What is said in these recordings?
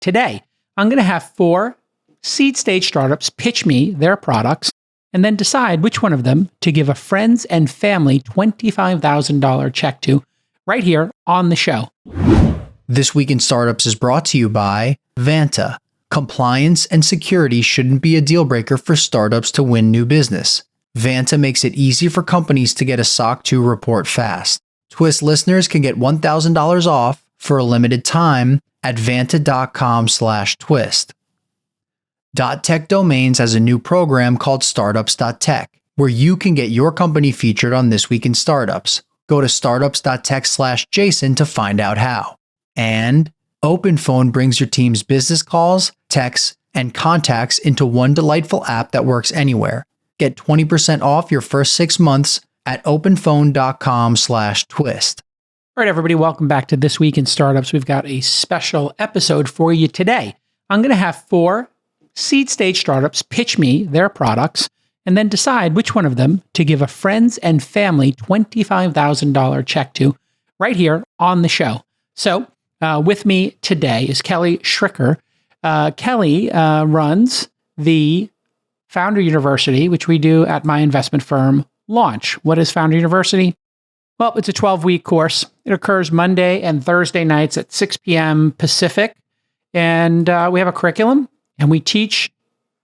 Today, I'm going to have 4 seed stage startups pitch me their products and then decide which one of them to give a friends and family $25,000 check to right here on the show. This Week in Startups is brought to you by Vanta. Compliance and security shouldn't be a deal breaker for startups to win new business. Vanta makes it easy for companies to get a SOC 2 report fast. Twist listeners can get $1,000 off for a limited time at vanta.com/twist. .tech Domains has a new program called Startups.tech, where you can get your company featured on This Week in Startups. Go to startups.tech/Jason to find out how. And OpenPhone brings your team's business calls, texts, and contacts into one delightful app that works anywhere. Get 20% off your first 6 months at openphone.com/twist. All right, everybody, welcome back to This Week in Startups. We've got a special episode for you today. I'm going to have 4 seed stage startups pitch me their products and then decide which one of them to give a friends and family $25,000 check to right here on the show. So with me today is Kelly Schricker. Kelly runs the Founder University, which we do at my investment firm, Launch. What is Founder University? Well, it's a 12-week course. It occurs Monday and Thursday nights at 6 p.m. Pacific. And we have a curriculum, and we teach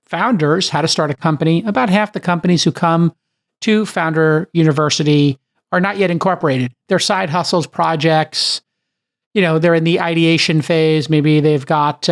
founders how to start a company. About half the companies who come to Founder University are not yet incorporated. They're side hustles, projects. They're in the ideation phase. Maybe they've got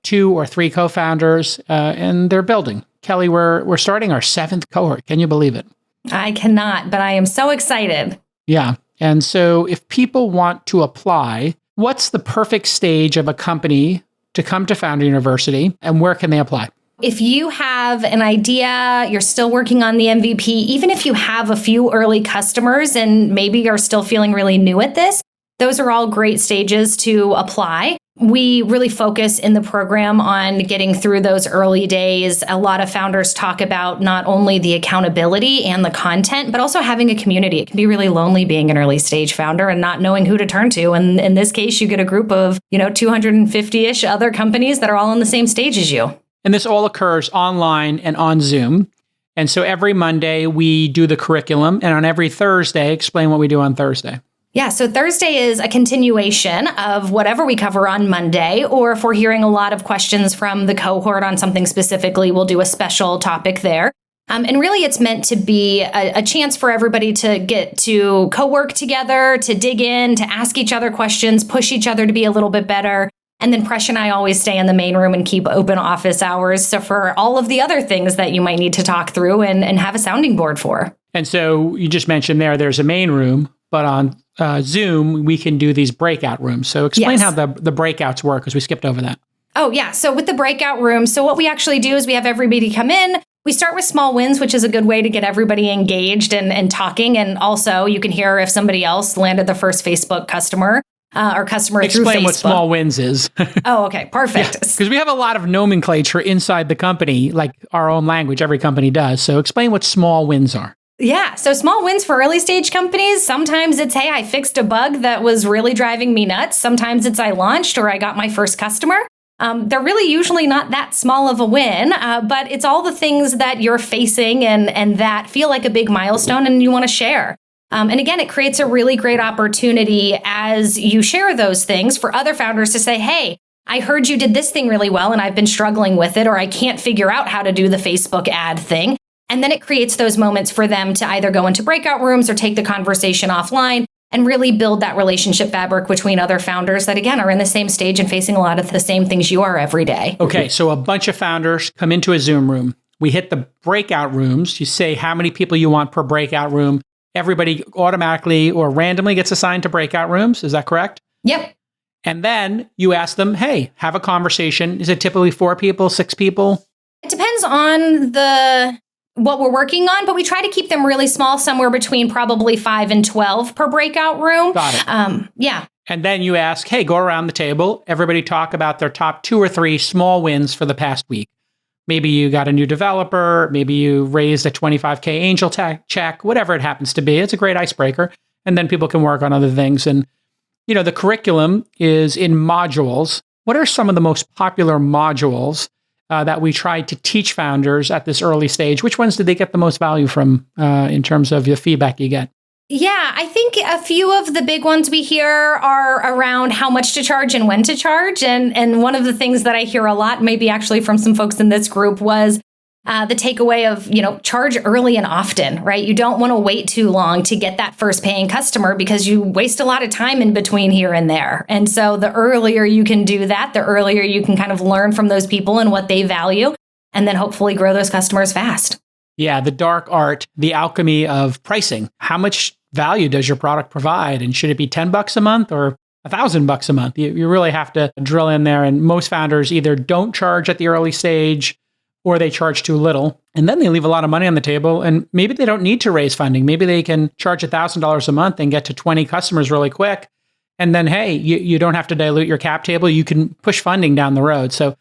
2 or 3 co-founders, and they're building. Kelly, we're starting our 7th cohort. Can you believe it? I cannot, but I am so excited. Yeah. And so if people want to apply, what's the perfect stage of a company to come to Founder University, and where can they apply? If you have an idea, you're still working on the MVP, even if you have a few early customers and maybe are still feeling really new at this, those are all great stages to apply. We really focus in the program on getting through those early days. A lot of founders talk about not only the accountability and the content, but also having a community. It can be really lonely being an early stage founder and not knowing who to turn to. And in this case, you get a group of, 250-ish other companies that are all on the same stage as you. And this all occurs online and on Zoom. And so every Monday we do the curriculum, and on every Thursday, explain what we do on Thursday. Yeah, so Thursday is a continuation of whatever we cover on Monday, or if we're hearing a lot of questions from the cohort on something specifically, we'll do a special topic there. And really, it's meant to be a chance for everybody to get to co-work together, to dig in, to ask each other questions, push each other to be a little bit better. And then Presh and I always stay in the main room and keep open office hours. So for all of the other things that you might need to talk through and have a sounding board for. And so you just mentioned there's a main room, but on Zoom, we can do these breakout rooms. So explain how the breakouts work, because we skipped over that. Oh, yeah. So with the breakout rooms, so what we actually do is we have everybody come in. We start with small wins, which is a good way to get everybody engaged and talking. And also you can hear if somebody else landed the first Facebook customer or customer through Facebook. Explain what small wins is. Oh, okay. Perfect. Because we have a lot of nomenclature inside the company, like our own language, every company does. So explain what small wins are. Yeah. So small wins for early stage companies. Sometimes it's, hey, I fixed a bug that was really driving me nuts. Sometimes it's I launched or I got my first customer. They're really usually not that small of a win, but it's all the things that you're facing and that feel like a big milestone and you want to share. And again, it creates a really great opportunity as you share those things for other founders to say, hey, I heard you did this thing really well and I've been struggling with it, or I can't figure out how to do the Facebook ad thing. And then it creates those moments for them to either go into breakout rooms or take the conversation offline and really build that relationship fabric between other founders that, again, are in the same stage and facing a lot of the same things you are every day. Okay, so a bunch of founders come into a Zoom room. We hit the breakout rooms. You say how many people you want per breakout room. Everybody automatically or randomly gets assigned to breakout rooms. Is that correct? Yep. And then you ask them, hey, have a conversation. Is it typically 4 people, 6 people? It depends on what we're working on, but we try to keep them really small, somewhere between probably 5 and 12 per breakout room. Got it. Yeah. And then you ask, hey, go around the table. Everybody talk about their top 2 or 3 small wins for the past week. Maybe you got a new developer. Maybe you raised a $25K angel check, whatever it happens to be. It's a great icebreaker. And then people can work on other things. And, the curriculum is in modules. what are some of the most popular modules that we try to teach founders at this early stage? Which ones did they get the most value from in terms of the feedback you get? Yeah, I think a few of the big ones we hear are around how much to charge and when to charge. And one of the things that I hear a lot, maybe actually from some folks in this group, was the takeaway of, charge early and often, right? You don't want to wait too long to get that first paying customer because you waste a lot of time in between here and there. And so the earlier you can do that, the earlier you can kind of learn from those people and what they value, and then hopefully grow those customers fast. Yeah, the dark art, the alchemy of pricing. How much value does your product provide? And should it be $10 a month or $1,000 a month? You really have to drill in there. And most founders either don't charge at the early stage or they charge too little. And then they leave a lot of money on the table. And maybe they don't need to raise funding. Maybe they can charge $1,000 a month and get to 20 customers really quick. And then, hey, you don't have to dilute your cap table. You can push funding down the road. So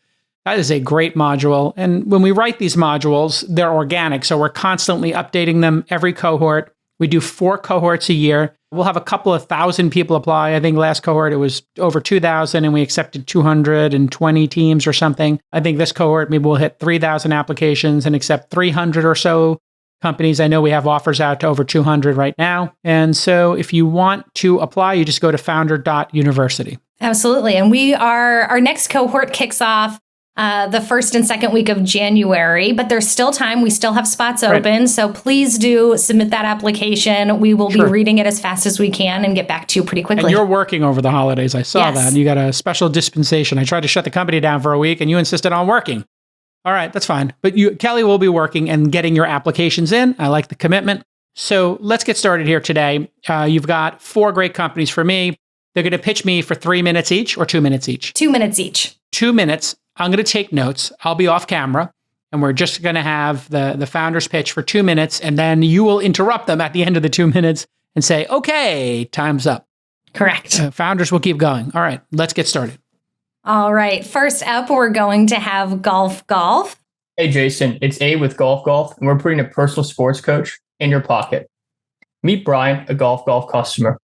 that is a great module. And when we write these modules, they're organic. So we're constantly updating them every cohort. We do 4 cohorts a year. We'll have a couple of thousand people apply. I think last cohort, it was over 2,000 and we accepted 220 teams or something. I think this cohort, maybe we'll hit 3,000 applications and accept 300 or so companies. I know we have offers out to over 200 right now. And so if you want to apply, you just go to founder.university. Absolutely. And our next cohort kicks off the first and second week of January, but there's still time. We still have spots open. Right. So please do submit that application. We will be reading it as fast as we can and get back to you pretty quickly. And you're working over the holidays. I saw that. You got a special dispensation. I tried to shut the company down for a week and you insisted on working. All right, that's fine. But Kelly will be working and getting your applications in. I like the commitment. So let's get started here today. You've got 4 great companies for me. They're going to pitch me for 3 minutes each or 2 minutes each? 2 minutes each. 2 minutes. I'm going to take notes. I'll be off camera, and we're just going to have the founder's pitch for 2 minutes, and then you will interrupt them at the end of the 2 minutes and say, okay, time's up. Correct. Founders will keep going. All right, let's get started. All right. First up, we're going to have GolfGolf. Hey, Jason, it's A with GolfGolf, and we're putting a personal sports coach in your pocket. Meet Brian, a GolfGolf customer.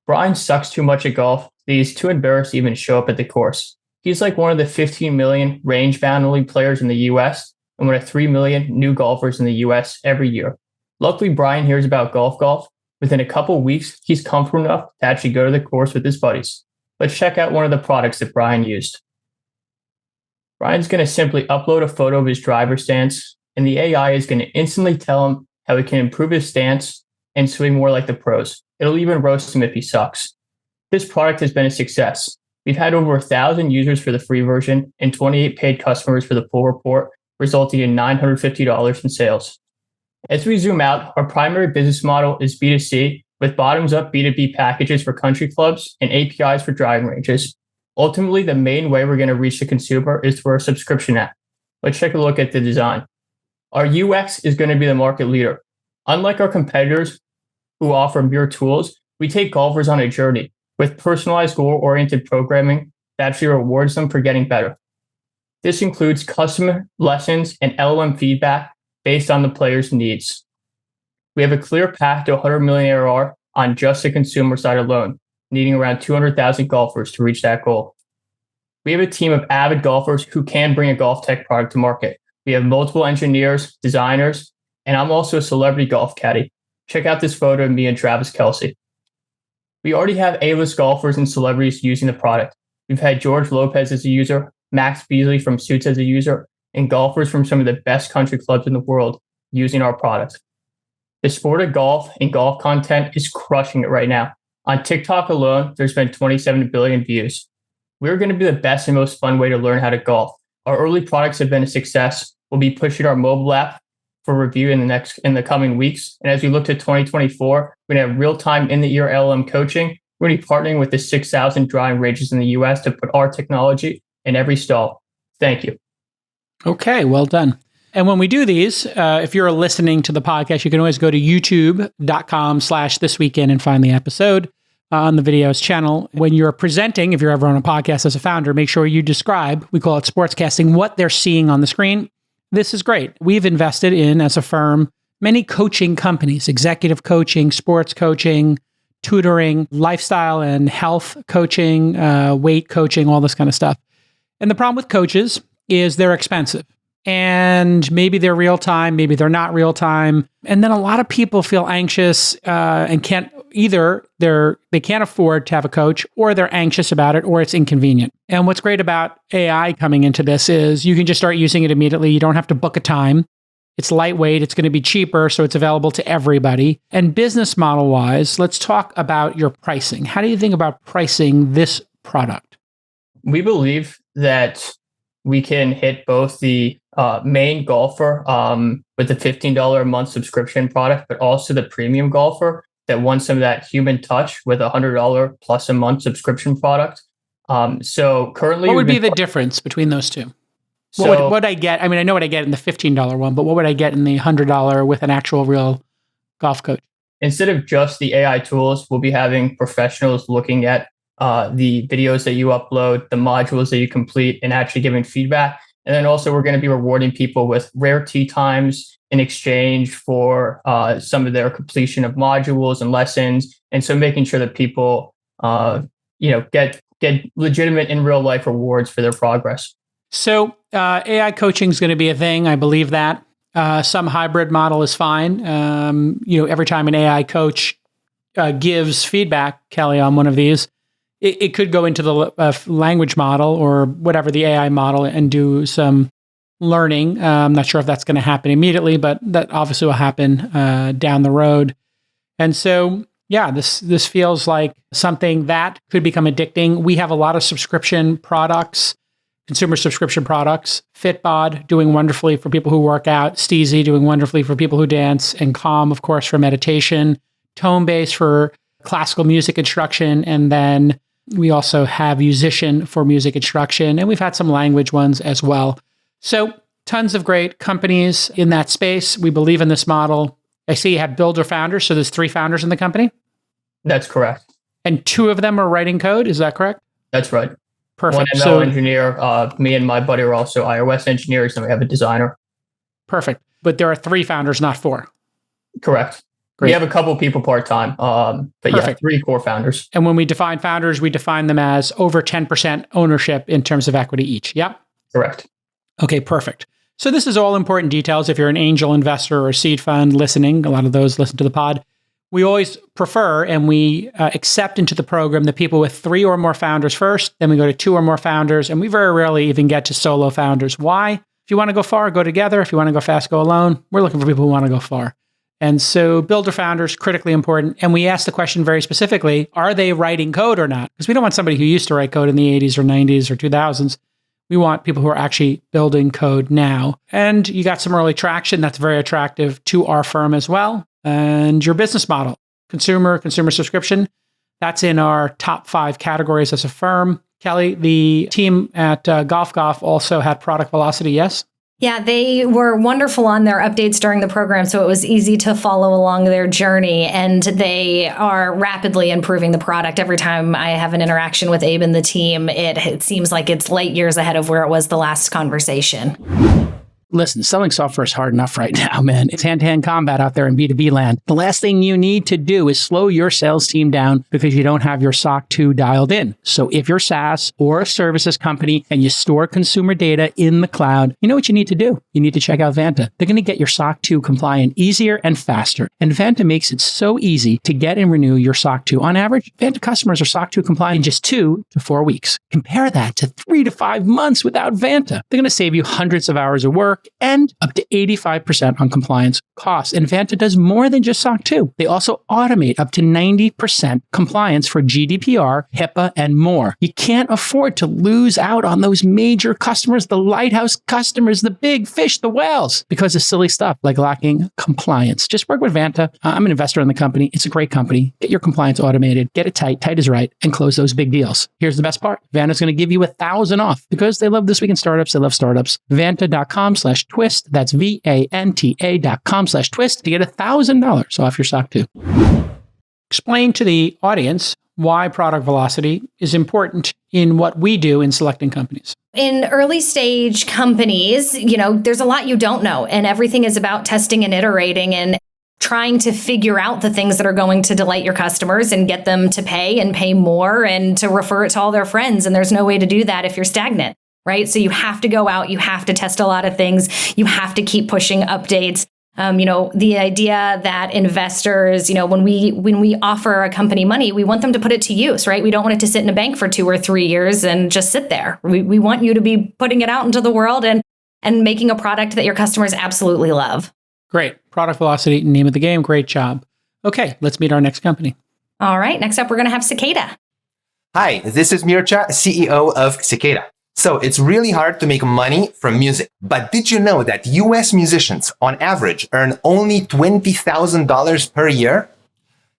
Brian sucks too much at golf that he's too embarrassed to even show up at the course. He's like one of the 15 million range-bound only players in the U.S. and one of 3 million new golfers in the U.S. every year. Luckily, Brian hears about GolfGolf. Within a couple weeks, he's comfortable enough to actually go to the course with his buddies. Let's check out one of the products that Brian used. Brian's going to simply upload a photo of his driver stance, and the AI is going to instantly tell him how he can improve his stance and swing more like the pros. It'll even roast him if he sucks. This product has been a success. We've had over 1,000 users for the free version and 28 paid customers for the full report, resulting in $950 in sales. As we zoom out, our primary business model is B2C with bottoms-up B2B packages for country clubs and APIs for driving ranges. Ultimately, the main way we're going to reach the consumer is through our subscription app. Let's take a look at the design. Our UX is going to be the market leader. Unlike our competitors who offer mere tools, we take golfers on a journey with personalized goal-oriented programming that actually rewards them for getting better. This includes custom lessons and LLM feedback based on the player's needs. We have a clear path to 100 million ARR on just the consumer side alone, needing around 200,000 golfers to reach that goal. We have a team of avid golfers who can bring a golf tech product to market. We have multiple engineers, designers, and I'm also a celebrity golf caddy. Check out this photo of me and Travis Kelce. We already have A-list golfers and celebrities using the product. We've had George Lopez as a user, Max Beasley from Suits as a user, and golfers from some of the best country clubs in the world using our product. The sport of golf and golf content is crushing it right now. On TikTok alone, there's been 27 billion views. We're going to be the best and most fun way to learn how to golf. Our early products have been a success. We'll be pushing our mobile app for review in the coming weeks. And as we look to 2024, we're going to have real-time in-the-ear LLM coaching. We're going to be partnering with the 6,000 driving ranges in the US to put our technology in every stall. Thank you. Okay, well done. And when we do these, if you're listening to the podcast, you can always go to youtube.com/thisweekend and find the episode on the videos channel. When you're presenting, if you're ever on a podcast as a founder, make sure you describe, we call it sportscasting, what they're seeing on the screen. This is great. We've invested in, as a firm, many coaching companies, executive coaching, sports coaching, tutoring, lifestyle and health coaching, weight coaching, all this kind of stuff. And the problem with coaches is they're expensive. And maybe they're real time, maybe they're not real time. And then a lot of people feel anxious and can't they can't afford to have a coach, or they're anxious about it, or it's inconvenient. And what's great about AI coming into this is you can just start using it immediately. You don't have to book a time. It's lightweight. It's going to be cheaper, so it's available to everybody. And business model wise, let's talk about your pricing. How do you think about pricing this product? We believe that we can hit both the main golfer with the $15 a month subscription product, but also the premium golfer that wants some of that human touch with a $100 plus a month subscription product. So currently, what would be the difference between those two? What would I get? I mean, I know what I get in the $15 one, but what would I get in the $100 with an actual real golf coach? Instead of just the AI tools, we'll be having professionals looking at the videos that you upload, the modules that you complete, and actually giving feedback. And then also we're going to be rewarding people with rare tee times in exchange for some of their completion of modules and lessons. And so making sure that people, get legitimate in real life rewards for their progress. So AI coaching is going to be a thing. I believe that. Some hybrid model is fine. Every time an AI coach gives feedback, Kelly, on one of these, it could go into the language model or whatever the AI model and do some learning. I'm not sure if that's going to happen immediately, but that obviously will happen down the road. And so, yeah, this feels like something that could become addicting. We have a lot of subscription products, consumer subscription products. Fitbod doing wonderfully for people who work out, Steezy doing wonderfully for people who dance, and Calm, of course, for meditation, Tonebase for classical music instruction, and then we also have Musician for music instruction, and we've had some language ones as well. So tons of great companies in that space. We believe in this model. I see you have builder founders, so there's 3 founders in the company? That's correct. And 2 of them are writing code, is that correct? That's right. Perfect. One ML engineer, me and my buddy are also iOS engineers, and we have a designer. Perfect. But there are 3 founders, not 4. Correct. Great. We have a couple people part-time, but Perfect. Yeah, 3 core founders. And when we define founders, we define them as over 10% ownership in terms of equity each. Yep. Correct. Okay, perfect. So this is all important details. If you're an angel investor or a seed fund listening, a lot of those listen to the pod. We always prefer and we accept into the program the people with 3 or more founders first. Then we go to 2 or more founders, and we very rarely even get to solo founders. Why? If you want to go far, go together. If you want to go fast, go alone. We're looking for people who want to go far. And so builder founders, critically important. And we ask the question very specifically, are they writing code or not? Because we don't want somebody who used to write code in the 80s or 90s or 2000s. We want people who are actually building code now. And you got some early traction. That's very attractive to our firm as well. And your business model, consumer subscription, that's in our top 5 categories as a firm. Kelly, the team at GolfGolf also had product velocity, yes? Yeah, they were wonderful on their updates during the program, so it was easy to follow along their journey, and they are rapidly improving the product. Every time I have an interaction with Abe and the team, it seems like it's light years ahead of where it was the last conversation. Listen, selling software is hard enough right now, man. It's hand-to-hand combat out there in B2B land. The last thing you need to do is slow your sales team down because you don't have your SOC 2 dialed in. So if you're SaaS or a services company and you store consumer data in the cloud, you know what you need to do? You need to check out Vanta. They're going to get your SOC 2 compliant easier and faster. And Vanta makes it so easy to get and renew your SOC 2. On average, Vanta customers are SOC 2 compliant in just 2 to 4 weeks. Compare that to 3 to 5 months without Vanta. They're going to save you hundreds of hours of work and up to 85% on compliance costs. And Vanta does more than just SOC 2. They also automate up to 90% compliance for GDPR, HIPAA, and more. You can't afford to lose out on those major customers, the lighthouse customers, the big fish, the whales, because of silly stuff like lacking compliance. Just work with Vanta. I'm an investor in the company. It's a great company. Get your compliance automated, get it tight is right, and close those big deals. Here's the best part. Vanta's going to give you 1,000 off because they love This Week in Startups. They love startups. Vanta.com/twist. That's Vanta.com/twist to get $1,000 off your SOC 2. Explain to the audience why product velocity is important in what we do in selecting companies. In early stage companies, there's a lot you don't know, and everything is about testing and iterating and trying to figure out the things that are going to delight your customers and get them to pay and pay more and to refer it to all their friends. And there's no way to do that if you're stagnant. right? So you have to go out, you have to test a lot of things, you have to keep pushing updates. The idea that investors, when we offer a company money, we want them to put it to use, right? We don't want it to sit in a bank for 2 or 3 years and just sit there. We want you to be putting it out into the world and making a product that your customers absolutely love. Great. Product velocity, name of the game. Great job. Okay, let's meet our next company. All right. Next up, we're going to have Cicada. Hi, this is Mircea, CEO of Cicada. So it's really hard to make money from music. But did you know that US musicians on average earn only $20,000 per year?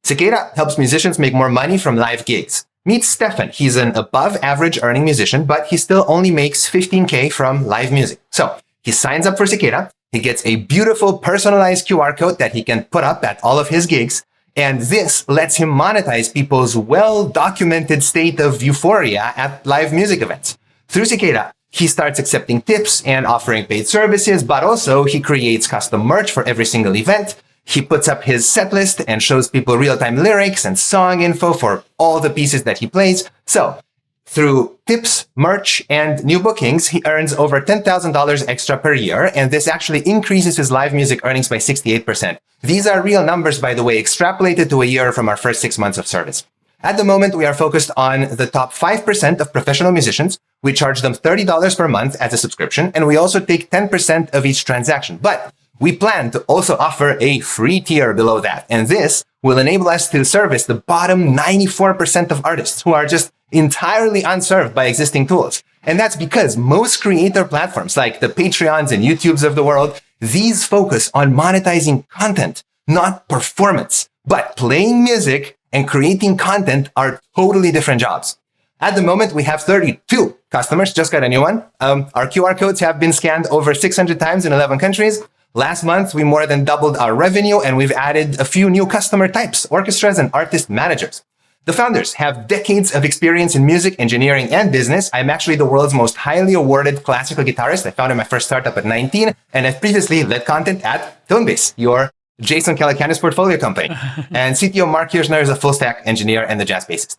Cicada helps musicians make more money from live gigs. Meet Stefan. He's an above average earning musician, but he still only makes $15K from live music. So he signs up for Cicada. He gets a beautiful personalized QR code that he can put up at all of his gigs. And this lets him monetize people's well-documented state of euphoria at live music events. Through Cicada, he starts accepting tips and offering paid services, but also he creates custom merch for every single event. He puts up his set list and shows people real-time lyrics and song info for all the pieces that he plays. So through tips, merch, and new bookings, he earns over $10,000 extra per year, and this actually increases his live music earnings by 68%. These are real numbers, by the way, extrapolated to a year from our first 6 months of service. At the moment, we are focused on the top 5% of professional musicians. We charge them $30 per month as a subscription, and we also take 10% of each transaction. But we plan to also offer a free tier below that, and this will enable us to service the bottom 94% of artists who are just entirely unserved by existing tools. And that's because most creator platforms like the Patreons and YouTubes of the world, these focus on monetizing content, not performance. But playing music and creating content are totally different jobs. At the moment, we have 32 customers, just got a new one. Our QR codes have been scanned over 600 times in 11 countries. Last month, we more than doubled our revenue, and we've added a few new customer types, orchestras and artist managers. The founders have decades of experience in music, engineering, and business. I'm actually the world's most highly awarded classical guitarist. I founded my first startup at 19, and I've previously led content at Tonebase, your Jason Calacanis portfolio company. And CTO Mark Kirchner is a full stack engineer and the jazz bassist.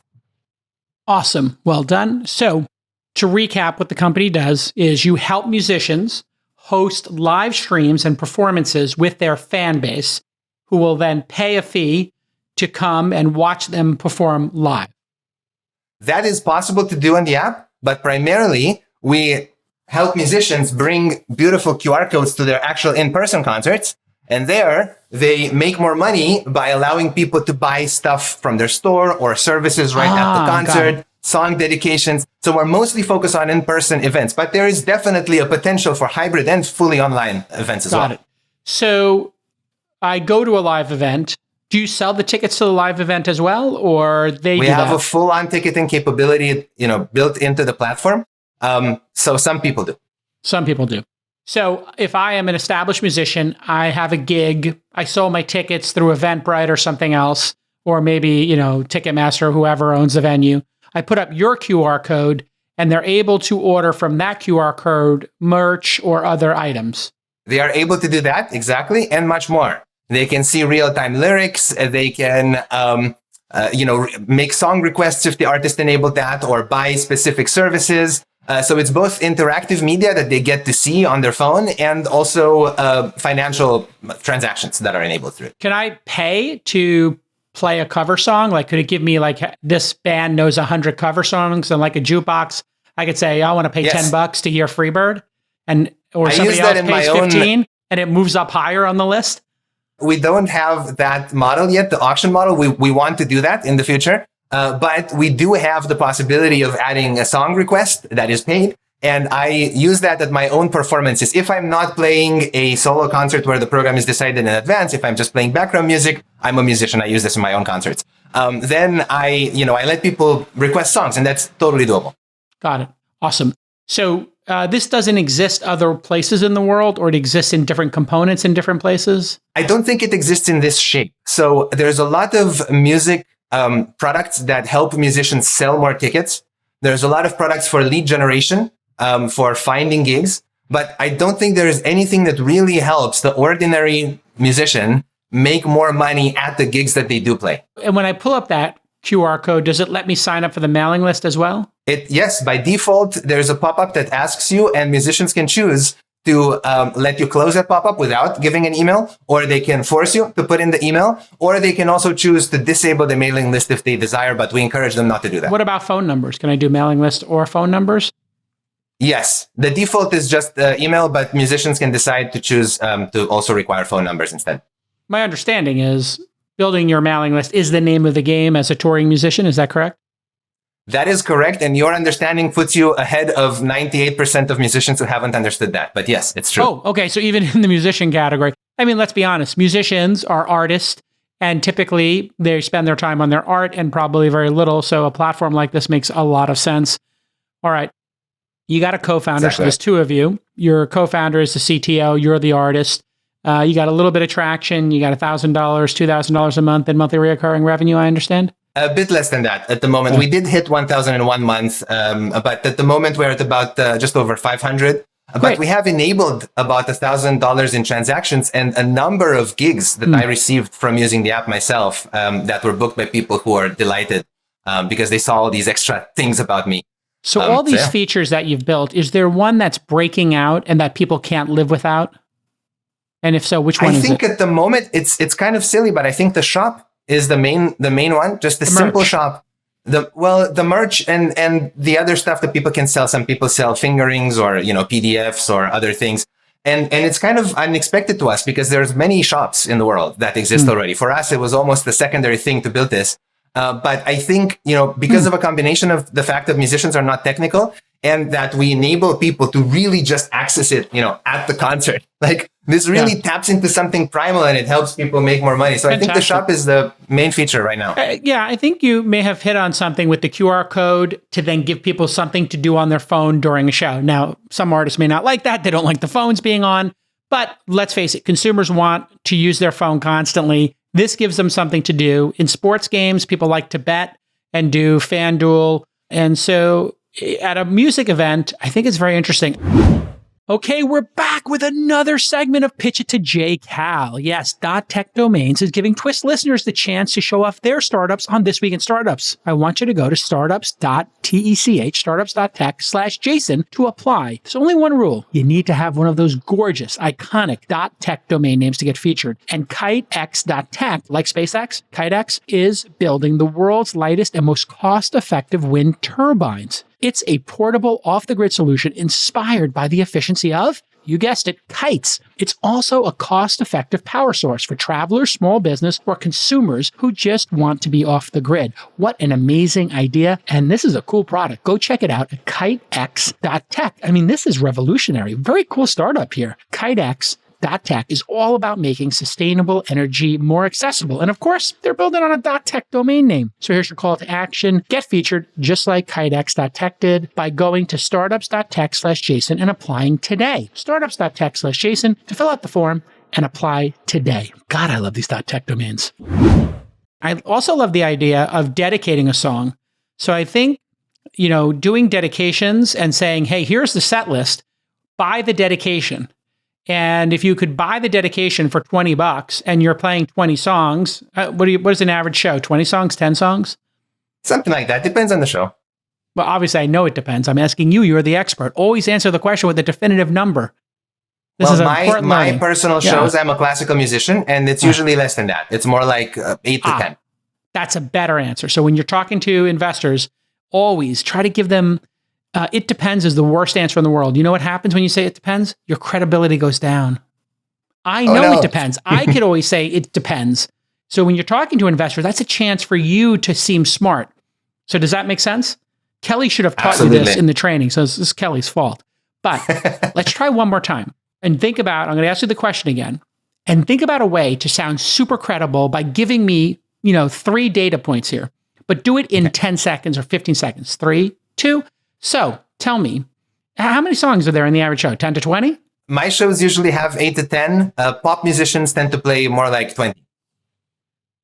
Awesome. Well done. So to recap, what the company does is you help musicians host live streams and performances with their fan base, who will then pay a fee to come and watch them perform live. That is possible to do on the app, but primarily we help musicians bring beautiful QR codes to their actual in-person concerts. And there they make more money by allowing people to buy stuff from their store or services at the concert, song dedications. So we're mostly focused on in-person events, but there is definitely a potential for hybrid and fully online events as well. Got it. So I go to a live event. Do you sell the tickets to the live event as well, or we have a full-on ticketing capability, built into the platform. So some people do. Some people do. So if I am an established musician, I have a gig, I sold my tickets through Eventbrite or something else, or maybe, Ticketmaster or whoever owns the venue. I put up your QR code and they're able to order from that QR code merch or other items. They are able to do that, exactly, and much more. They can see real-time lyrics. They can, make song requests if the artist enabled that, or buy specific services. So it's both interactive media that they get to see on their phone and also financial transactions that are enabled through it. Can I pay to play a cover song? Like, could it give me this band knows 100 cover songs and like a jukebox? I could say, I want to pay $10 to hear Freebird, or somebody else pays 15 and it moves up higher on the list. We don't have that model yet, the auction model. We want to do that in the future. But we do have the possibility of adding a song request that is paid. And I use that at my own performances. If I'm not playing a solo concert where the program is decided in advance, if I'm just playing background music, I'm a musician. I use this in my own concerts. Then I let people request songs, and that's totally doable. Got it. Awesome. So this doesn't exist other places in the world, or it exists in different components in different places? I don't think it exists in this shape. So there's a lot of music products that help musicians sell more tickets. There's a lot of products for lead generation, for finding gigs, but I don't think there is anything that really helps the ordinary musician make more money at the gigs that they do play. And when I pull up that QR code, does it let me sign up for the mailing list as well? Yes, by default, there's a pop-up that asks you, and musicians can choose to let you close that pop-up without giving an email, or they can force you to put in the email, or they can also choose to disable the mailing list if they desire, but we encourage them not to do that. What about phone numbers? Can I do mailing list or phone numbers? Yes, the default is just email, but musicians can decide to choose to also require phone numbers instead. My understanding is building your mailing list is the name of the game as a touring musician. Is that correct? That is correct. And your understanding puts you ahead of 98% of musicians who haven't understood that. But yes, it's true. Oh, okay. So even in the musician category, I mean, let's be honest. Musicians are artists, and typically they spend their time on their art and probably very little. So a platform like this makes a lot of sense. All right. You got a co-founder. Exactly. So there's two of you. Your co-founder is the CTO. You're the artist. You got a little bit of traction. You got $1,000, $2,000 a month in monthly recurring revenue, I understand? A bit less than that at the moment. We did hit 1,000 in 1 month, but at the moment we're at about just over 500. But we have enabled about $1,000 in transactions and a number of gigs that I received from using the app myself that were booked by people who are delighted because they saw all these extra things about me. So all these features that you've built, is there one that's breaking out and that people can't live without? And if so, which one is it? I think at the moment it's kind of silly, but I think the shop is the main one, just a simple shop. The merch and the other stuff that people can sell. Some people sell fingerings or, PDFs or other things. And it's kind of unexpected to us because there's many shops in the world that exist already. For us, it was almost the secondary thing to build this. But I think, because of a combination of the fact that musicians are not technical and that we enable people to really just access it, at the concert, like this really taps into something primal and it helps people make more money. So Fantastic. I think the shop is the main feature right now. I think you may have hit on something with the QR code to then give people something to do on their phone during a show. Now, some artists may not like that. They don't like the phones being on, but let's face it, consumers want to use their phone constantly. This gives them something to do. In sports games, people like to bet and do FanDuel. And so at a music event, I think it's very interesting. Okay, we're back with another segment of Pitch It to J. Cal. Yes, .tech Domains is giving Twist listeners the chance to show off their startups on This Week in Startups. I want you to go to startups.tech/Jason to apply. There's only one rule. You need to have one of those gorgeous, iconic .tech domain names to get featured. And KiteX.tech, like SpaceX, KiteX is building the world's lightest and most cost-effective wind turbines. It's a portable, off-the-grid solution inspired by the efficiency of, you guessed it, kites. It's also a cost-effective power source for travelers, small business, or consumers who just want to be off the grid. What an amazing idea. And this is a cool product. Go check it out at KiteX.tech. I mean, this is revolutionary. Very cool startup here. KiteX.tech is all about making sustainable energy more accessible. And of course, they're building on a .tech domain name. So here's your call to action. Get featured just like KiteX.tech did by going to startups.tech/Jason and applying today. Startups.tech/Jason to fill out the form and apply today. God, I love these .tech domains. I also love the idea of dedicating a song. So I think, doing dedications and saying, hey, here's the set list, buy the dedication. And if you could buy the dedication for $20 and you're playing 20 songs, what is an average show? 20 songs, 10 songs? Something like that. Depends on the show. Well, obviously, I know it depends. I'm asking you. You're the expert. Always answer the question with a definitive number. This is my personal shows, I'm a classical musician, and it's usually less than that. It's more like 8 to 10. That's a better answer. So when you're talking to investors, always try to give them it depends is the worst answer in the world. You know what happens when you say it depends? Your credibility goes down. I know it depends. I could always say it depends. So when you're talking to investors, that's a chance for you to seem smart. So does that make sense? Kelly should have taught you this in the training. So this is Kelly's fault. But let's try one more time and think about, I'm going to ask you the question again, and think about a way to sound super credible by giving me, 3 data points here, but do it in 10 seconds or 15 seconds. 3, 2, So tell me, how many songs are there in the average show? 10 to 20? My shows usually have 8 to 10. Pop musicians tend to play more like 20.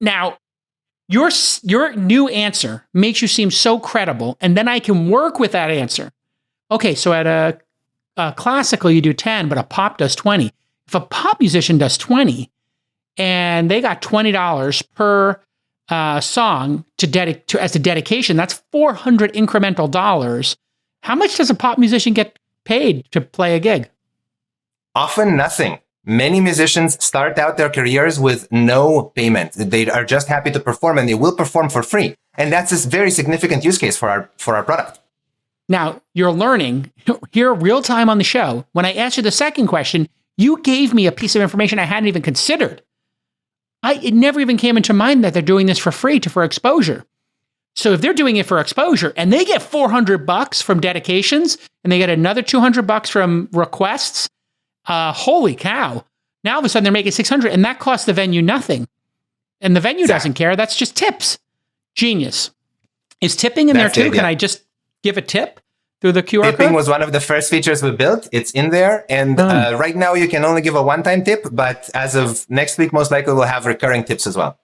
Now, your new answer makes you seem so credible, and then I can work with that answer. Okay, so at a classical, you do 10, but a pop does 20. If a pop musician does 20, and they got $20 per song as a dedication, that's $400 incremental dollars. How much does a pop musician get paid to play a gig? Often nothing. Many musicians start out their careers with no payment. They are just happy to perform, and they will perform for free. And that's a very significant use case for our product. Now, you're learning here real time on the show. When I answered the second question, you gave me a piece of information I hadn't even considered. It never even came into mind that they're doing this for free for exposure. So if they're doing it for exposure and they get $400 from dedications and they get another $200 from requests, holy cow. Now all of a sudden they're making $600 and that costs the venue nothing. And the venue doesn't care. That's just tips. Genius. Is tipping in there too? Can I just give a tip through the QR code? Tipping was one of the first features we built. It's in there. And right now you can only give a one-time tip, but as of next week, most likely we'll have recurring tips as well.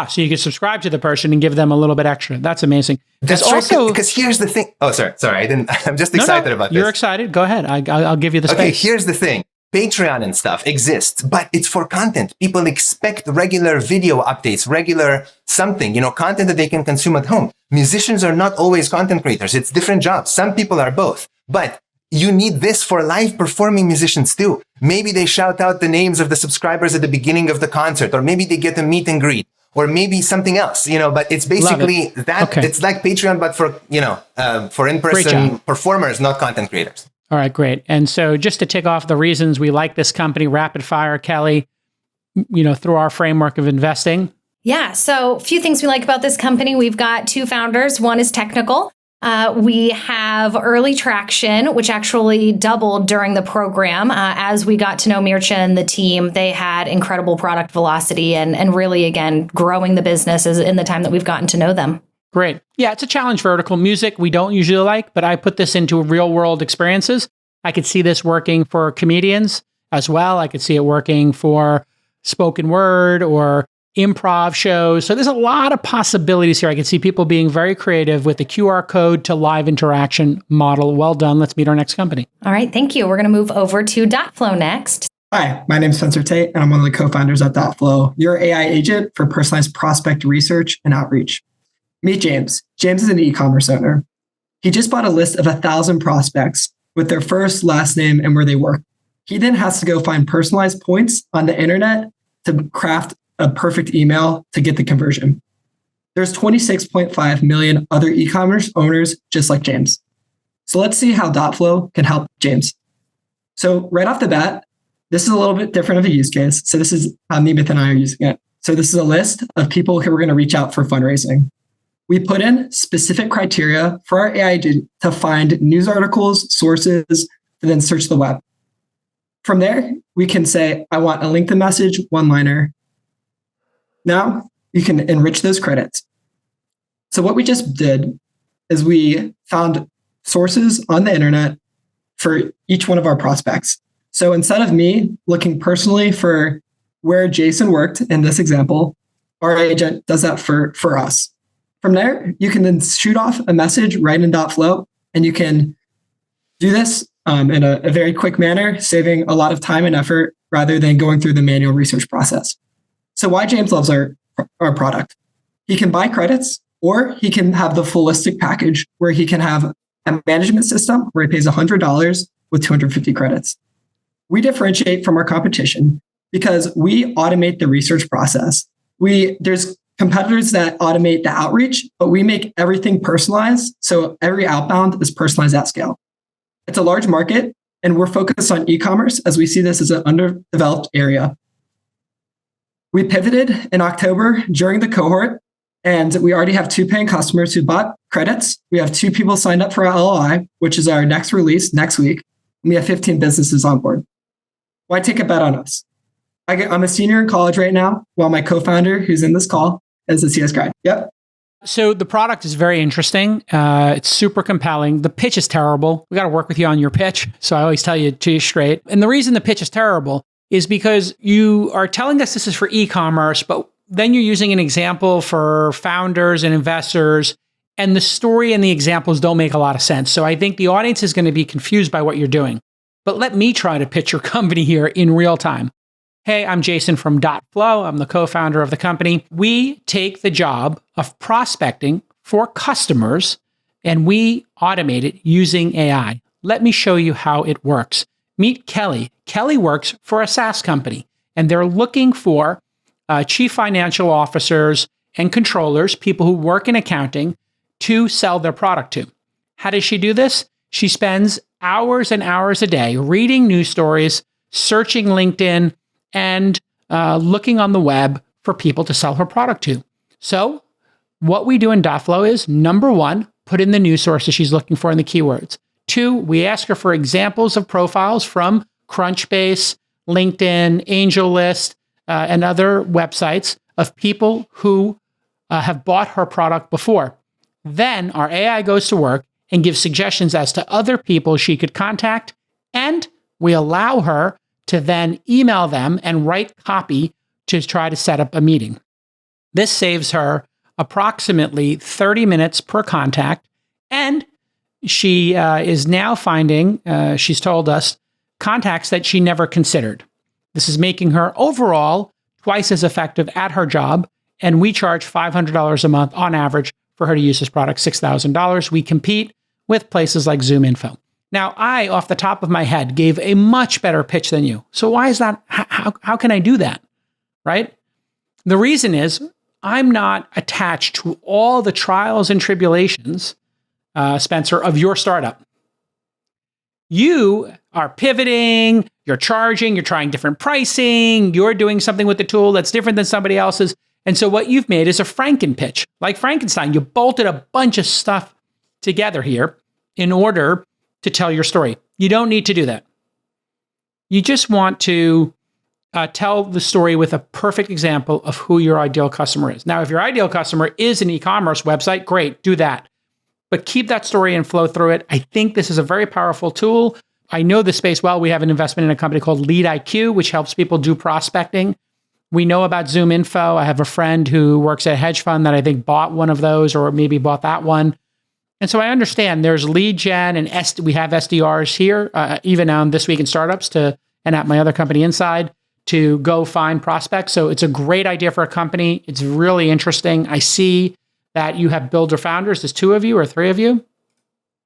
So you can subscribe to the person and give them a little bit extra. That's amazing. That's also because here's the thing. Oh, sorry. I'm just excited about this. You're excited. Go ahead. I'll give you the space. Okay, here's the thing. Patreon and stuff exists, but it's for content. People expect regular video updates, regular something, content that they can consume at home. Musicians are not always content creators. It's different jobs. Some people are both, but you need this for live performing musicians too. Maybe they shout out the names of the subscribers at the beginning of the concert, or maybe they get a meet and greet, or maybe something else, but it's basically that. Okay. It's like Patreon, but for in-person performers, not content creators. All right, great. And so just to tick off the reasons we like this company, rapid fire, Kelly, through our framework of investing. Yeah. So a few things we like about this company. We've got two founders. One is technical. We have early traction, which actually doubled during the program. As we got to know Mircea and the team, they had incredible product velocity and really, again, growing the business in the time that we've gotten to know them. Great. Yeah, it's a challenge vertical. Music we don't usually like, but I put this into real world experiences. I could see this working for comedians as well. I could see it working for spoken word or improv shows. So there's a lot of possibilities here. I can see people being very creative with the QR code to live interaction model. Well done. Let's meet our next company. All right. Thank you. We're going to move over to dotflo next. Hi, my name is Spencer Tate, and I'm one of the co-founders at dotflo, your AI agent for personalized prospect research and outreach. Meet James. James is an e-commerce owner. He just bought a list of 1,000 prospects with their first, last name, and where they work. He then has to go find personalized points on the internet to craft a perfect email to get the conversion. There's 26.5 million other e-commerce owners just like James. So let's see how dotflo can help James. So right off the bat, this is a little bit different of a use case. So this is how Nemeth and I are using it. So this is a list of people who are going to reach out for fundraising. We put in specific criteria for our AI to find news articles, sources, and then search the web. From there, we can say, I want a LinkedIn message, one-liner. Now you can enrich those credits. So what we just did is we found sources on the internet for each one of our prospects. So instead of me looking personally for where Jason worked in this example, our agent does that for us. From there, you can then shoot off a message right in dotflo, and you can do this in a very quick manner, saving a lot of time and effort rather than going through the manual research process. So why James loves our product? He can buy credits, or he can have the holistic package where he can have a management system where he pays $100 with 250 credits. We differentiate from our competition because we automate the research process. There's competitors that automate the outreach, but we make everything personalized. So every outbound is personalized at scale. It's a large market, and we're focused on e-commerce as we see this as an underdeveloped area. We pivoted in October during the cohort, and we already have 2 paying customers who bought credits. We have 2 people signed up for our LOI, which is our next release next week. And we have 15 businesses on board. Why take a bet on us? I'm a senior in college right now, while my co-founder, who's in this call, is a CS grad. Yep. So the product is very interesting. It's super compelling. The pitch is terrible. We got to work with you on your pitch. So I always tell you to you straight. And the reason the pitch is terrible is because you are telling us this is for e-commerce, but then you're using an example for founders and investors, and the story and the examples don't make a lot of sense. So I think the audience is going to be confused by what you're doing. But let me try to pitch your company here in real time. Hey, I'm Jason from dotflo. I'm the co-founder of the company. We take the job of prospecting for customers and we automate it using AI. Let me show you how it works. Meet Kelly. Kelly works for a SaaS company, and they're looking for chief financial officers and controllers, people who work in accounting, to sell their product to. How does she do this? She spends hours and hours a day reading news stories, searching LinkedIn, and looking on the web for people to sell her product to. So what we do in dotflo is, number one, put in the news sources she's looking for in the keywords. Two, we ask her for examples of profiles from Crunchbase, LinkedIn, AngelList, and other websites of people who have bought her product before. Then our AI goes to work and gives suggestions as to other people she could contact, and we allow her to then email them and write copy to try to set up a meeting. This saves her approximately 30 minutes per contact, and she is now finding, she's told us, contacts that she never considered. This is making her overall twice as effective at her job, and we charge $500 a month on average for her to use this product, $6,000. We compete with places like ZoomInfo. Now, I, off the top of my head, gave a much better pitch than you. So why is that? How can I do that, right? The reason is I'm not attached to all the trials and tribulations, Spencer, of your startup. You are pivoting, you're charging, you're trying different pricing, you're doing something with the tool that's different than somebody else's. And so what you've made is a Franken pitch. Like Frankenstein, you bolted a bunch of stuff together here in order to tell your story. You don't need to do that. You just want to tell the story with a perfect example of who your ideal customer is. Now, if your ideal customer is an e-commerce website, great, do that. But keep that story and flow through it. I think this is a very powerful tool. I know the space well. We have an investment in a company called LeadIQ, which helps people do prospecting. We know about ZoomInfo. I have a friend who works at a hedge fund that I think bought one of those or maybe bought that one. And so I understand there's lead gen and we have SDRs here, even on This Week in Startups and at my other company Inside, to go find prospects. So it's a great idea for a company. It's really interesting. I see that you have builder founders. There's two of you or three of you?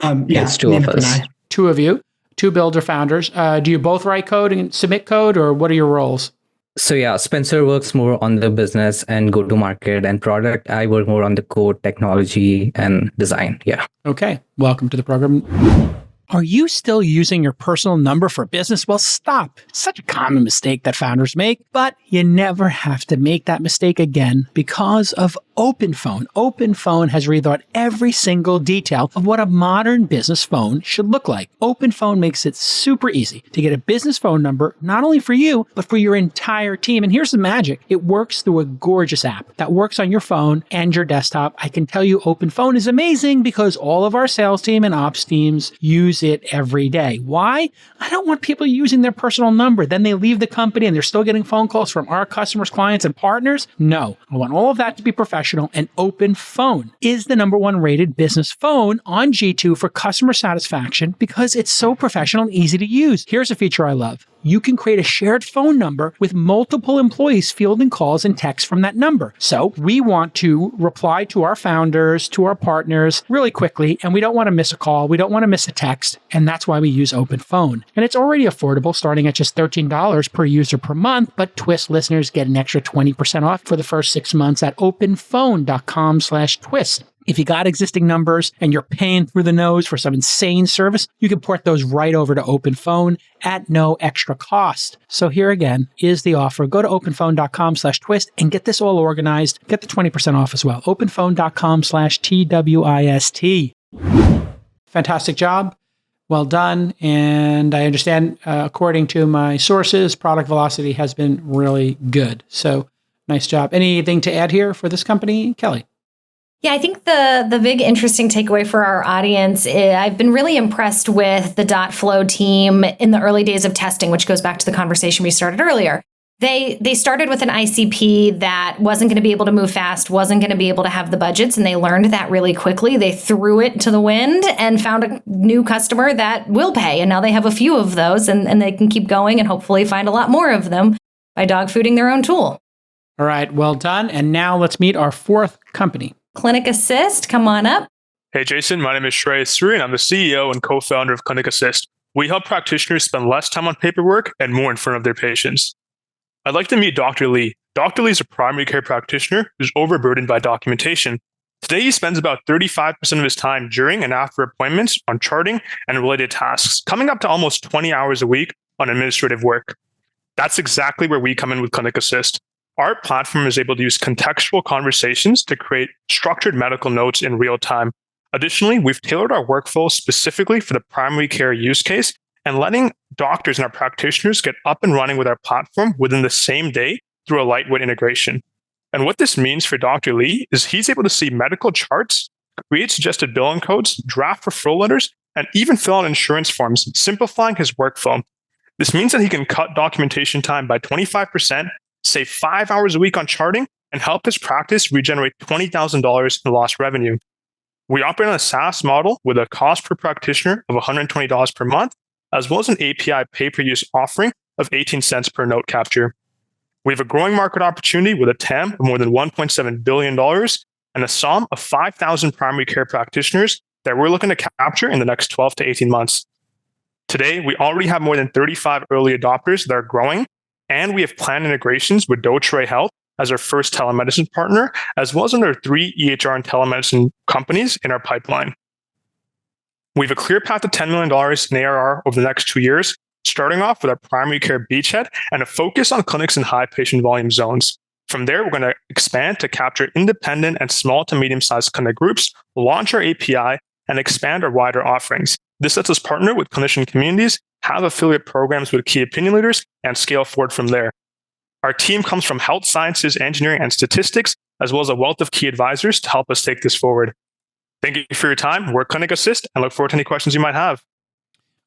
It's two of us. Two of you, two builder founders. Do you both write code and submit code, or what are your roles? So yeah, Spencer works more on the business and go-to-market and product. I work more on the code, technology, and design. Yeah. Okay. Welcome to the program. Are you still using your personal number for business? Well, stop. It's such a common mistake that founders make, but you never have to make that mistake again because of OpenPhone. OpenPhone has rethought every single detail of what a modern business phone should look like. OpenPhone makes it super easy to get a business phone number, not only for you, but for your entire team. And here's the magic. It works through a gorgeous app that works on your phone and your desktop. I can tell you OpenPhone is amazing because all of our sales team and ops teams use it every day. Why? I don't want people using their personal number. Then they leave the company and they're still getting phone calls from our customers, clients, and partners. No, I want all of that to be professional. And OpenPhone is the #1 rated business phone on G2 for customer satisfaction because it's so professional and easy to use. Here's a feature I love. You can create a shared phone number with multiple employees fielding calls and texts from that number. So we want to reply to our founders, to our partners really quickly, and we don't want to miss a call. We don't want to miss a text. And that's why we use OpenPhone. And it's already affordable, starting at just $13 per user per month. But Twist listeners get an extra 20% off for the first 6 months at openphone.com/twist. If you got existing numbers and you're paying through the nose for some insane service, you can port those right over to OpenPhone at no extra cost. So here again is the offer. Go to openphone.com/twist and get this all organized. Get the 20% off as well. openphone.com/TWIST. Fantastic job. Well done. And I understand, according to my sources, product velocity has been really good. So nice job. Anything to add here for this company, Kelly? Yeah, I think the big interesting takeaway for our audience is I've been really impressed with the dotflo team in the early days of testing, which goes back to the conversation we started earlier. They started with an ICP that wasn't going to be able to move fast, wasn't going to be able to have the budgets, and they learned that really quickly. They threw it to the wind and found a new customer that will pay, and now they have a few of those, and they can keep going and hopefully find a lot more of them. by dog fooding their own tool. All right, well done. And now let's meet our fourth company. Clinic Assist, come on up. Hey, Jason, my name is Shreyas, and I'm the CEO and co-founder of Clinic Assist. We help practitioners spend less time on paperwork and more in front of their patients. I'd like to meet Dr. Lee. Dr. Lee is a primary care practitioner who's overburdened by documentation. Today, he spends about 35% of his time during and after appointments on charting and related tasks, coming up to almost 20 hours a week on administrative work. That's exactly where we come in with Clinic Assist. Our platform is able to use contextual conversations to create structured medical notes in real time. Additionally, we've tailored our workflow specifically for the primary care use case and letting doctors and our practitioners get up and running with our platform within the same day through a lightweight integration. And what this means for Dr. Lee is he's able to see medical charts, create suggested billing codes, draft referral letters, and even fill out insurance forms, simplifying his workflow. This means that he can cut documentation time by 25%, save 5 hours a week on charting, and help his practice regenerate $20,000 in lost revenue. We operate on a SaaS model with a cost per practitioner of $120 per month, as well as an API pay-per-use offering of 18 cents per note capture. We have a growing market opportunity with a TAM of more than $1.7 billion and a SOM of 5,000 primary care practitioners that we're looking to capture in the next 12 to 18 months. Today, we already have more than 35 early adopters that are growing, and we have planned integrations with dotflo Health as our first telemedicine partner, as well as another 3 EHR and telemedicine companies in our pipeline. We have a clear path to $10 million in ARR over the next 2 years, starting off with our primary care beachhead and a focus on clinics in high patient volume zones. From there, we're going to expand to capture independent and small to medium-sized clinic groups, launch our API, and expand our wider offerings. This lets us partner with clinician communities, have affiliate programs with key opinion leaders, and scale forward from there. Our team comes from health sciences, engineering, and statistics, as well as a wealth of key advisors to help us take this forward. Thank you for your time. We're Clinic Assist, and look forward to any questions you might have.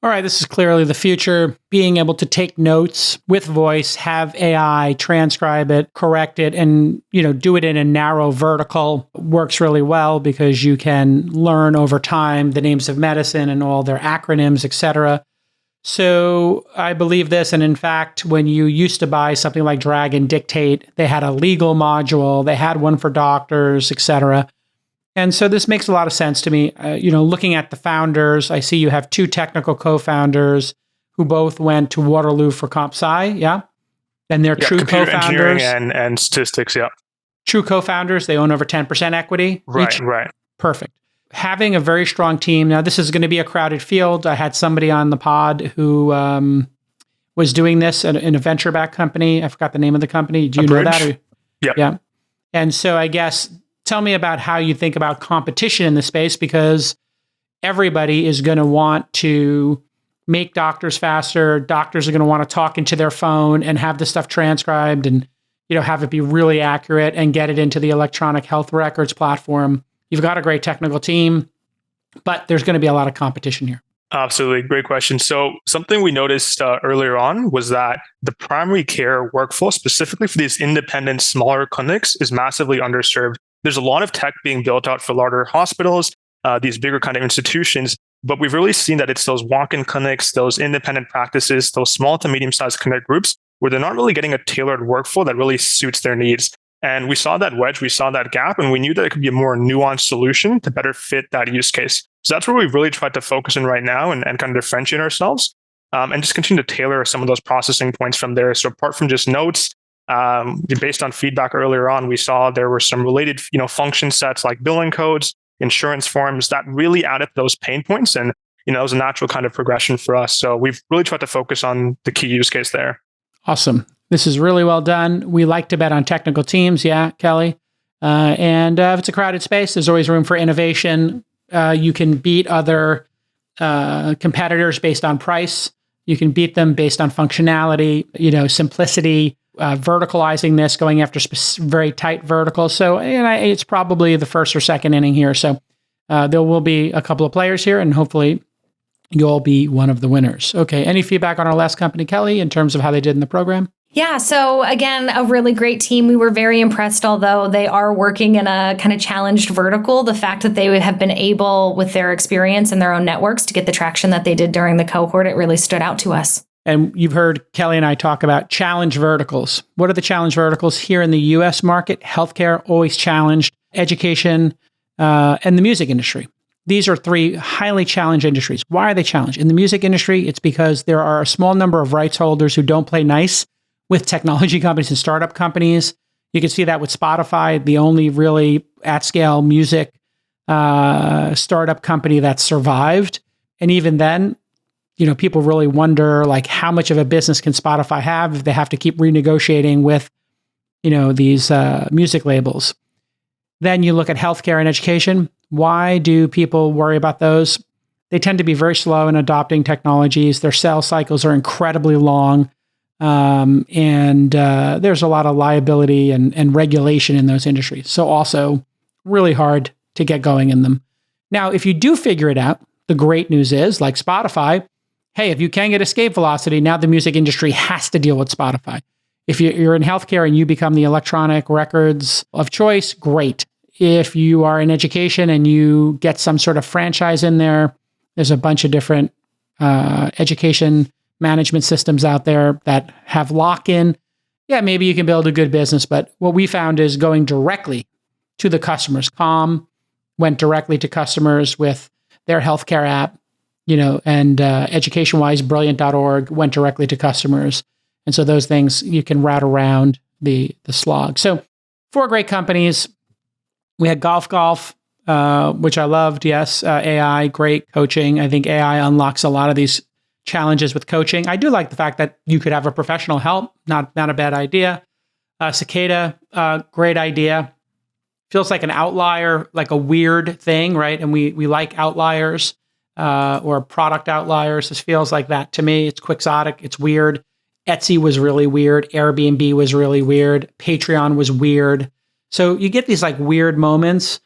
All right, this is clearly the future. Being able to take notes with voice, have AI transcribe it, correct it, and do it in a narrow vertical works really well because you can learn over time the names of medicine and all their acronyms, etc. So I believe this, and in fact, when you used to buy something like Dragon Dictate, they had a legal module, they had one for doctors, etc. And so this makes a lot of sense to me. Looking at the founders, I see you have 2 technical co-founders who both went to Waterloo for comp sci, yeah? And they're true co-founders. And statistics, yeah. True co-founders, they own over 10% equity. Right, each. right. Perfect. Having a very strong team. Now, this is going to be a crowded field. I had somebody on the pod who was doing this in a venture-backed company. I forgot the name of the company. Do you know that? Yeah. And so I guess... tell me about how you think about competition in the space, because everybody is going to want to make doctors faster. Doctors are going to want to talk into their phone and have the stuff transcribed and have it be really accurate and get it into the electronic health records platform. You've got a great technical team, but there's going to be a lot of competition here. Absolutely. Great question. So something we noticed earlier on was that the primary care workflow, specifically for these independent, smaller clinics, is massively underserved. There's a lot of tech being built out for larger hospitals, these bigger kind of institutions, but we've really seen that it's those walk-in clinics, those independent practices, those small to medium-sized clinic groups where they're not really getting a tailored workflow that really suits their needs. And we saw that wedge, we saw that gap, and we knew that it could be a more nuanced solution to better fit that use case. So that's where we've really tried to focus in right now and kind of differentiate ourselves and just continue to tailor some of those processing points from there. So apart from just notes, based on feedback earlier on, we saw there were some related, function sets like billing codes, insurance forms that really added those pain points. And, it was a natural kind of progression for us. So we've really tried to focus on the key use case there. Awesome. This is really well done. We like to bet on technical teams. Yeah, Kelly. And if it's a crowded space, there's always room for innovation. You can beat other competitors based on price. You can beat them based on functionality, simplicity, verticalizing this, going after very tight verticals. So it's probably the first or second inning here. So there will be a couple of players here, and hopefully you'll be one of the winners. Okay. Any feedback on our last company, Kelly, in terms of how they did in the program? Yeah. So again, a really great team. We were very impressed, although they are working in a kind of challenged vertical. The fact that they would have been able, with their experience and their own networks, to get the traction that they did during the cohort, it really stood out to us. And you've heard Kelly and I talk about challenge verticals. What are the challenge verticals here in the US market? Healthcare, always challenged. Education, and the music industry. These are three highly challenged industries. Why are they challenged? In the music industry, it's because there are a small number of rights holders who don't play nice with technology companies and startup companies. You can see that with Spotify, the only really at-scale music startup company that survived. And even then, people really wonder, like, how much of a business can Spotify have if they have to keep renegotiating with, these music labels. Then you look at healthcare and education. Why do people worry about those? They tend to be very slow in adopting technologies. Their sales cycles are incredibly long. And there's a lot of liability and regulation in those industries. So also really hard to get going in them. Now, if you do figure it out, the great news is, like Spotify, hey, if you can get escape velocity, now the music industry has to deal with Spotify. If you're in healthcare and you become the electronic records of choice, great. If you are in education and you get some sort of franchise in there, there's a bunch of different education management systems out there that have lock-in. Yeah, maybe you can build a good business, but what we found is going directly to the customers. Calm went directly to customers with their healthcare app, and education-wise, Brilliant.org went directly to customers. And so those things you can route around the slog. So 4 great companies. We had GolfGolf, which I loved. Yes, AI, great coaching. I think AI unlocks a lot of these challenges with coaching. I do like the fact that you could have a professional help. Not a bad idea. Cicada, great idea. Feels like an outlier, like a weird thing, right? And we like outliers or product outliers. This feels like that to me. It's quixotic. It's weird. Etsy was really weird. Airbnb was really weird. Patreon was weird. So you get these like weird moments.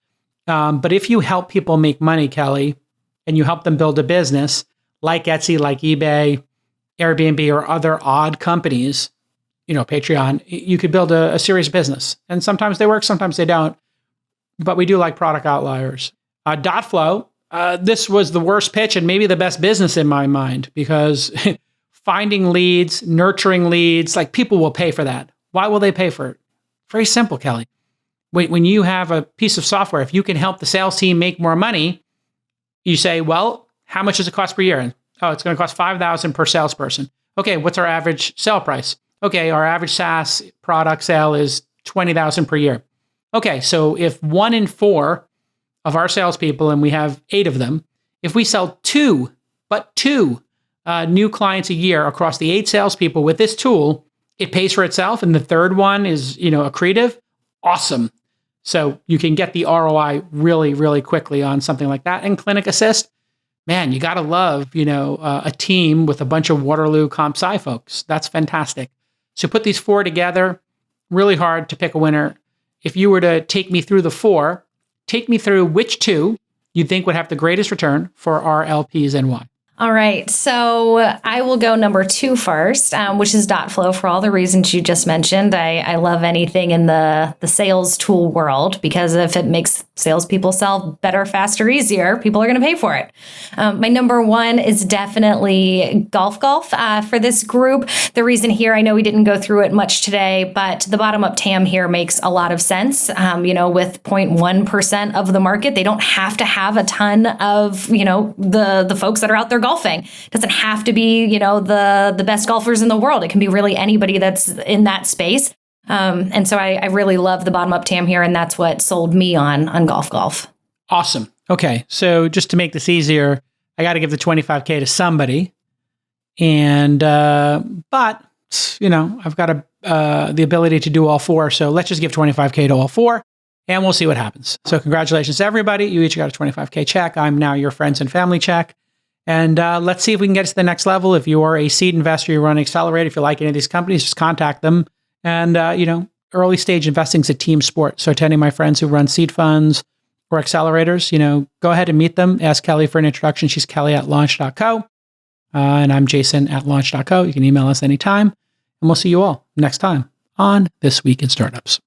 But if you help people make money, Kelly, and you help them build a business like Etsy, like eBay, Airbnb, or other odd companies, Patreon, you could build a serious business. And sometimes they work, sometimes they don't. But we do like product outliers. dotflo, this was the worst pitch and maybe the best business in my mind, because finding leads, nurturing leads, like, people will pay for that. Why will they pay for it? Very simple, Kelly. When you have a piece of software, if you can help the sales team make more money, you say, well, how much does it cost per year? And, oh, it's going to cost $5,000 per salesperson. Okay, what's our average sale price? Okay, our average SaaS product sale is $20,000 per year. Okay, so if 1 in 4 of our salespeople, and we have 8 of them, if we sell 2 new clients a year across the 8 salespeople with this tool, it pays for itself. And the third one is, accretive. Awesome. So you can get the ROI really, really quickly on something like that. And Clinic Assist, man, you got to love, a team with a bunch of Waterloo Comp Sci folks. That's fantastic. So put these 4 together, really hard to pick a winner. If you were to take me through the 4, take me through which 2 you think would have the greatest return for our LPs and why. All right, so I will go number 2 first, which is dotflo for all the reasons you just mentioned. I love anything in the sales tool world, because if it makes salespeople sell better, faster, easier, people are going to pay for it. My number 1 is definitely GolfGolf for this group. The reason here, I know we didn't go through it much today, but the bottom-up TAM here makes a lot of sense. With 0.1% of the market, they don't have to have a ton of, the folks that are out there golfing. It doesn't have to be, the best golfers in the world. It can be really anybody that's in that space. And so I really love the bottom up TAM here, and that's what sold me on GolfGolf. Awesome. Okay, so just to make this easier, I got to give the $25K to somebody, and but I've got the ability to do all 4, so let's just give $25K to all 4, and we'll see what happens. So congratulations to everybody. You each got a $25K check. I'm now your friends and family check. And let's see if we can get to the next level. If you are a seed investor, you run an accelerator, if you like any of these companies, just contact them. And, early stage investing is a team sport. So to any of my friends who run seed funds or accelerators, go ahead and meet them. Ask Kelly for an introduction. She's Kelly@launch.co. And I'm Jason@launch.co. You can email us anytime. And we'll see you all next time on This Week in Startups.